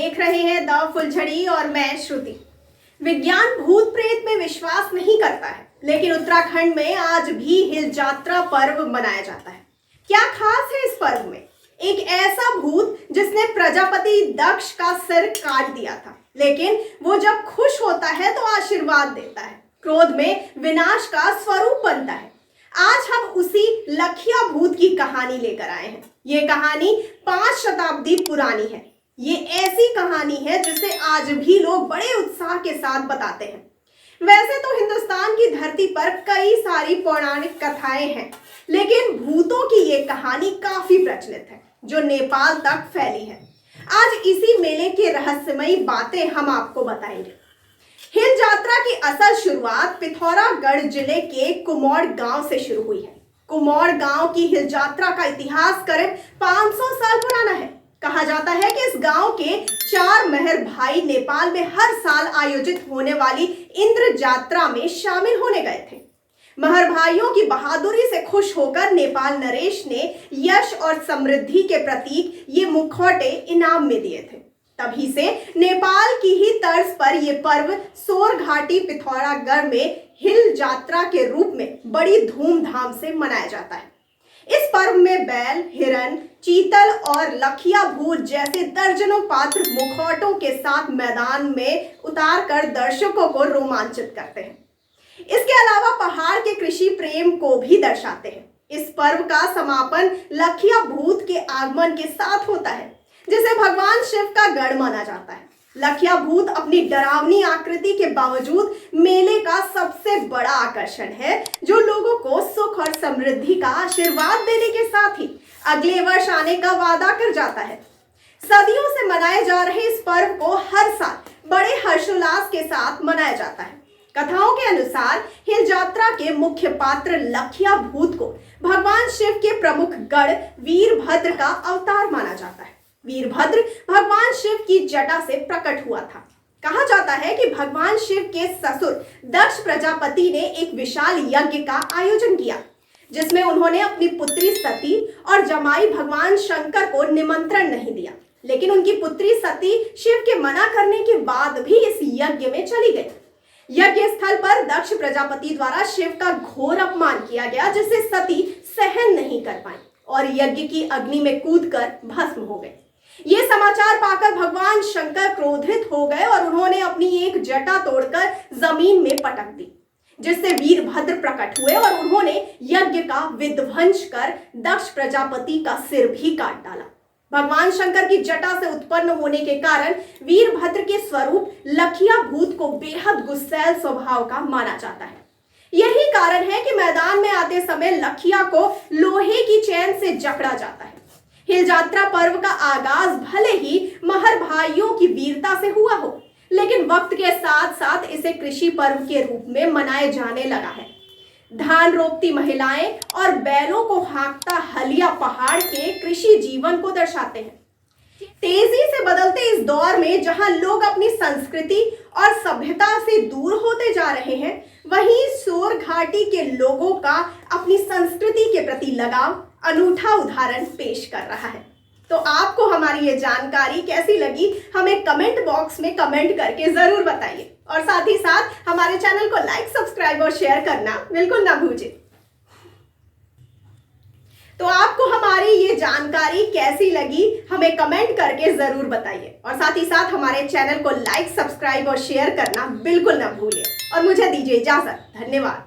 देख रहे हैं द फुलझड़ी और मैं श्रुति। विज्ञान भूत प्रेत में विश्वास नहीं करता है, लेकिन उत्तराखंड में आज भी हिल जात्रा पर्व मनाया जाता है। क्या खास है इस पर्व में? एक ऐसा भूत जिसने प्रजापति दक्ष का सिर काट दिया था, लेकिन वो जब खुश होता है तो आशीर्वाद देता है, क्रोध में विनाश का स्वरूप बनता है। आज हम उसी लखिया भूत की कहानी लेकर आए हैं। ये कहानी 5 शताब्दी पुरानी है। ये ऐसी कहानी है जिसे आज भी लोग बड़े उत्साह के साथ बताते हैं। वैसे तो हिंदुस्तान की धरती पर कई सारी पौराणिक कथाएं हैं, लेकिन भूतों की ये कहानी काफी प्रचलित है, जो नेपाल तक फैली है। आज इसी मेले के रहस्यमयी बातें हम आपको बताएंगे। हिल जात्रा की असल शुरुआत पिथौरागढ़ जिले के कुमौड़ गांव से शुरू हुई है। कुमौड़ गांव की हिल जात्रा का इतिहास करीब 500 साल पुराना है। कहा जाता है कि इस गांव के 4 मेहर भाई नेपाल में हर साल आयोजित होने वाली इंद्र जात्रा में शामिल होने गए थे। महर भाइयों की बहादुरी से खुश होकर नेपाल नरेश ने यश और समृद्धि के प्रतीक ये मुखौटे इनाम में दिए थे। तभी से नेपाल की ही तर्ज पर यह पर्व सोर घाटी पिथौरागढ़ में हिल जात्रा के रूप में बड़ी धूमधाम से मनाया जाता है। इस पर्व में बैल, हिरन, चीतल और लखिया भूत जैसे दर्जनों पात्र मुखौटों के साथ मैदान में उतारकर दर्शकों को रोमांचित करते हैं। इसके अलावा पहाड़ के कृषि प्रेम को भी दर्शाते हैं। इस पर्व का समापन लखिया भूत के आगमन के साथ होता है, जिसे भगवान शिव का गढ़ माना जाता है। लखिया भूत अपनी डरावनी आकृति के बावजूद मेले का सबसे बड़ा आकर्षण है, जो लोगों को सुख और समृद्धि का आशीर्वाद देने के साथ ही अगले वर्ष आने का वादा कर जाता है। सदियों से मनाए जा रहे इस पर्व को हर साल बड़े हर्षोल्लास के साथ मनाया जाता है। कथाओं के अनुसार हिल जात्रा के मुख्य पात्र लखिया भूत को भगवान शिव के प्रमुख गढ़ वीरभद्र का अवतार माना जाता है। वीरभद्र भगवान शिव की जटा से प्रकट हुआ था। कहा जाता है कि भगवान शिव के ससुर दक्ष प्रजापति ने एक विशाल यज्ञ का आयोजन किया, जिसमें उन्होंने अपनी पुत्री सती और जमाई भगवान शंकर को निमंत्रण नहीं दिया, लेकिन उनकी पुत्री सती शिव के मना करने के बाद भी इस यज्ञ में चली गई। यज्ञ स्थल पर दक्ष प्रजापति द्वारा शिव का घोर अपमान किया गया, जिसे सती सहन नहीं कर पाई और यज्ञ की अग्नि में कूदकर भस्म हो गई। ये समाचार पाकर भगवान शंकर क्रोधित हो गए और उन्होंने अपनी एक जटा तोड़कर जमीन में पटक दी, जिससे वीरभद्र प्रकट हुए और उन्होंने यज्ञ का विध्वंस कर दक्ष प्रजापति का सिर भी काट डाला। भगवान शंकर की जटा से उत्पन्न होने के कारण वीरभद्र के स्वरूप लखिया भूत को बेहद गुस्सैल स्वभाव का माना जाता है। यही कारण है कि मैदान में आते समय लखिया को लोहे की चैन से जकड़ा जाता है। हिल जात्रा पर्व का आगाज भले ही महर भाइयों की वीरता से हुआ हो, लेकिन वक्त के साथ साथ इसे कृषि पर्व के रूप में मनाए जाने लगा है। धान रोपती महिलाएं और बैलों को हाँकता हलिया पहाड़ के कृषि जीवन को दर्शाते हैं। तेजी से बदलते इस दौर में जहां लोग अपनी संस्कृति और सभ्यता से दूर होते जा रहे हैं, वहीं सोर घाटी के लोगों का अपनी संस्कृति के प्रति लगाव अनूठा उदाहरण पेश कर रहा है। तो आपको हमारी ये जानकारी कैसी लगी, हमें कमेंट बॉक्स में कमेंट करके जरूर बताइए और साथ ही साथ हमारे चैनल को लाइक, सब्सक्राइब और शेयर करना बिल्कुल ना भूलिए। तो आपको हमारी ये जानकारी कैसी लगी, हमें कमेंट करके जरूर बताइए और साथ ही साथ हमारे चैनल को लाइक, सब्सक्राइब और शेयर करना बिल्कुल ना भूलिए और मुझे दीजिए इजाजत। धन्यवाद।